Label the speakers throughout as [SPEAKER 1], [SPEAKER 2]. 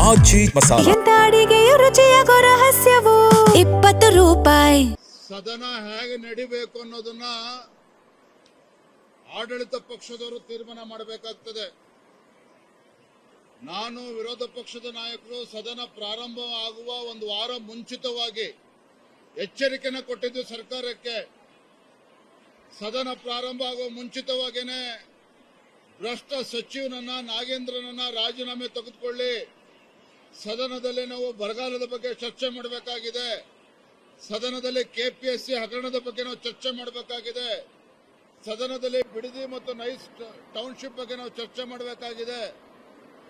[SPEAKER 1] ಆಚಿ ಮಸಾಲ
[SPEAKER 2] ಎಂತ ಅಡಿಗೆಯ ರುಚಿಯಾಗೋ ರಹಸ್ಯವು 20 ರೂಪಾಯಿ.
[SPEAKER 3] ಸದನ ಹೇಗೆ ನಡಿಬೇಕು ಅನ್ನೋದನ್ನ ಆಡಳಿತ ಪಕ್ಷದವರು ತೀರ್ಮಾನ ಮಾಡಬೇಕಾಗ್ತದೆ. ನಾನು ವಿರೋಧ ಪಕ್ಷದ ನಾಯಕರು ಸದನ ಪ್ರಾರಂಭ ಆಗುವ ಒಂದು ವಾರ ಮುಂಚಿತವಾಗಿ ಎಚ್ಚರಿಕೆನ ಕೊಟ್ಟಿದ್ದು ಸರ್ಕಾರಕ್ಕೆ. ಸದನ ಪ್ರಾರಂಭ ಆಗುವ ಮುಂಚಿತವಾಗೇನೆ ಭ್ರಷ್ಟ ಸಚಿವನನ್ನ ನಾಗೇಂದ್ರನನ್ನ ರಾಜೀನಾಮೆ ತೆಗೆದುಕೊಳ್ಳಿ, ಸದನದಲ್ಲಿ ನಾವು ಬರಗಾಲದ ಬಗ್ಗೆ ಚರ್ಚೆ ಮಾಡಬೇಕಾಗಿದೆ, ಸದನದಲ್ಲಿ ಕೆಪಿಎಸ್ಸಿ ಹಗರಣದ ಬಗ್ಗೆ ನಾವು ಚರ್ಚೆ ಮಾಡಬೇಕಾಗಿದೆ, ಸದನದಲ್ಲಿ ಬಿಡದಿ ಮತ್ತು ನೈಸ್ ಟೌನ್ಶಿಪ್ ಬಗ್ಗೆ ನಾವು ಚರ್ಚೆ ಮಾಡಬೇಕಾಗಿದೆ,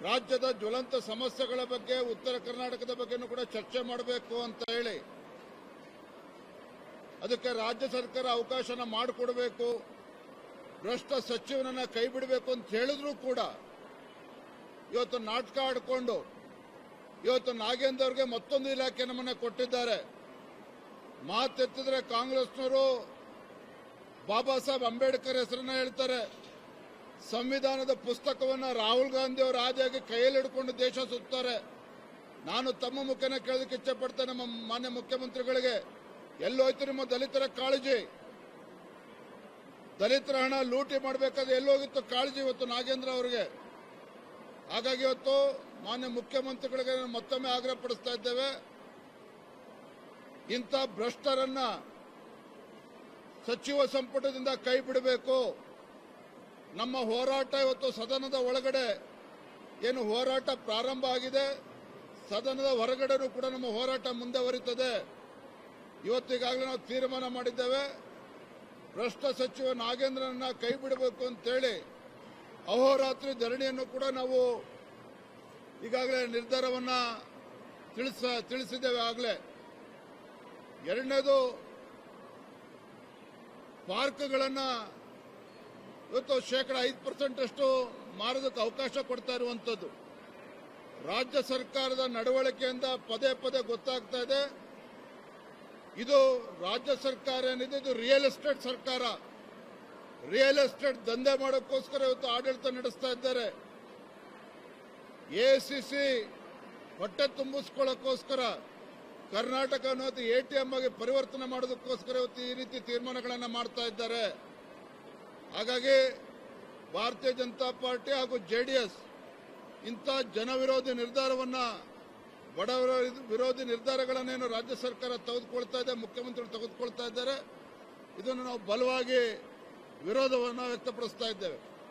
[SPEAKER 3] ರಾಜ್ಯದ ಜ್ವಲಂತ ಸಮಸ್ಯೆಗಳ ಬಗ್ಗೆ ಉತ್ತರ ಕರ್ನಾಟಕದ ಬಗ್ಗೆನೂ ಕೂಡ ಚರ್ಚೆ ಮಾಡಬೇಕು ಅಂತ ಹೇಳಿ ಅದಕ್ಕೆ ರಾಜ್ಯ ಸರ್ಕಾರ ಅವಕಾಶನ ಮಾಡಿಕೊಡಬೇಕು, ಭ್ರಷ್ಟ ಸಚಿವನನ್ನ ಕೈ ಬಿಡಬೇಕು ಅಂತ ಹೇಳಿದ್ರು ಕೂಡ ಇವತ್ತು ನಾಟಕ ಆಡಿಕೊಂಡು ಇವತ್ತು ನಾಗೇಂದ್ರ ಅವರಿಗೆ ಮತ್ತೊಂದು ಇಲಾಖೆ ನಮ್ಮನ್ನ ಕೊಟ್ಟಿದ್ದಾರೆ. ಮಾತೆತ್ತಿದ್ರೆ ಕಾಂಗ್ರೆಸ್ನವರು ಬಾಬಾ ಸಾಹೇಬ್ ಅಂಬೇಡ್ಕರ್ ಹೆಸರನ್ನ ಹೇಳ್ತಾರೆ. ಸಂವಿಧಾನದ ಪುಸ್ತಕವನ್ನ ರಾಹುಲ್ ಗಾಂಧಿ ಅವರು ಆದಿಯಾಗಿ ಕೈಯಲ್ಲಿ ಹಿಡ್ಕೊಂಡು ದೇಶ ಸುತ್ತಾರೆ. ನಾನು ತಮ್ಮ ಮುಖೇನ ಕೇಳೋದಕ್ಕೆ ಇಚ್ಛೆ ಪಡ್ತೇನೆ ನಮ್ಮ ಮಾನ್ಯ ಮುಖ್ಯಮಂತ್ರಿಗಳಿಗೆ, ಎಲ್ಲೋಯ್ತು ನಿಮ್ಮ ದಲಿತರ ಕಾಳಜಿ? ದಲಿತರ ಹಣ ಲೂಟಿ ಮಾಡಬೇಕಾದ್ರೆ ಎಲ್ಲೋಗಿತ್ತು ಕಾಳಜಿ ಇವತ್ತು ನಾಗೇಂದ್ರ ಅವರಿಗೆ? ಹಾಗಾಗಿ ಇವತ್ತು ಮಾನ್ಯ ಮುಖ್ಯಮಂತ್ರಿಗಳಿಗೆ ಮತ್ತೊಮ್ಮೆ ಆಗ್ರಹ ಪಡಿಸ್ತಾ ಇದ್ದೇವೆ, ಇಂಥ ಭ್ರಷ್ಟರನ್ನ ಸಚಿವ ಸಂಪುಟದಿಂದ ಕೈ ಬಿಡಬೇಕು. ನಮ್ಮ ಹೋರಾಟ ಇವತ್ತು ಸದನದ ಒಳಗಡೆ ಏನು ಹೋರಾಟ ಪ್ರಾರಂಭ ಆಗಿದೆ, ಸದನದ ಹೊರಗಡೆನೂ ಕೂಡ ನಮ್ಮ ಹೋರಾಟ ಮುಂದುವರಿತದೆ. ಇವತ್ತಿಗಾಗಲೇ ನಾವು ತೀರ್ಮಾನ ಮಾಡಿದ್ದೇವೆ, ಭ್ರಷ್ಟ ಸಚಿವ ನಾಗೇಂದ್ರನನ್ನ ಕೈ ಬಿಡಬೇಕು ಅಂತೇಳಿ ಅಹೋರಾತ್ರಿ ಧರಣಿಯನ್ನು ಕೂಡ ನಾವು ಈಗಾಗಲೇ ನಿರ್ಧಾರವನ್ನ ತಿಳಿಸಿದ್ದೇವೆ. ಆಗಲೇ ಎರಡನೇದು, ಪಾರ್ಕ್ಗಳನ್ನ ಇವತ್ತು 5% ಅಷ್ಟು ಮಾರೋದಕ್ಕೆ ಅವಕಾಶ ಕೊಡ್ತಾ ಇರುವಂತದ್ದು ರಾಜ್ಯ ಸರ್ಕಾರದ ನಡವಳಿಕೆಯಿಂದ ಪದೇ ಪದೇ ಗೊತ್ತಾಗ್ತಾ ಇದೆ. ಇದು ರಾಜ್ಯ ಸರ್ಕಾರ ಏನಿದೆ ಇದು ರಿಯಲ್ ಎಸ್ಟೇಟ್ ಸರ್ಕಾರ. ರಿಯಲ್ ಎಸ್ಟೇಟ್ ದಂಧೆ ಮಾಡೋಕ್ಕೋಸ್ಕರ ಇವತ್ತು ಆಡಳಿತ ನಡೆಸ್ತಾ ಇದ್ದಾರೆ. ಎಸಿಸಿ ಹೊಟ್ಟೆ ತುಂಬಿಸ್ಕೊಳ್ಳೋಕ್ಕೋಸ್ಕರ ಕರ್ನಾಟಕ ಅನ್ನೋದು ಎಟಿಎಂ ಆಗಿ ಪರಿವರ್ತನೆ ಮಾಡೋದಕ್ಕೋಸ್ಕರ ಇವತ್ತು ಈ ರೀತಿ ತೀರ್ಮಾನಗಳನ್ನು ಮಾಡ್ತಾ ಇದ್ದಾರೆ. ಹಾಗಾಗಿ ಭಾರತೀಯ ಜನತಾ ಪಾರ್ಟಿ ಹಾಗೂ ಜೆಡಿಎಸ್ ಇಂಥ ಜನವಿರೋಧಿ ನಿರ್ಧಾರವನ್ನ ಬಡವರ ವಿರೋಧಿ ನಿರ್ಧಾರಗಳನ್ನೇನು ರಾಜ್ಯ ಸರ್ಕಾರ ತೆಗೆದುಕೊಳ್ತಾ ಇದೆ, ಮುಖ್ಯಮಂತ್ರಿಗಳು ತೆಗೆದುಕೊಳ್ತಾ ಇದ್ದಾರೆ, ಇದನ್ನು ನಾವು ಬಲವಾಗಿ ವಿರೋಧವನ್ನು ವ್ಯಕ್ತಪಡಿಸ್ತಾ ಇದ್ದೇವೆ.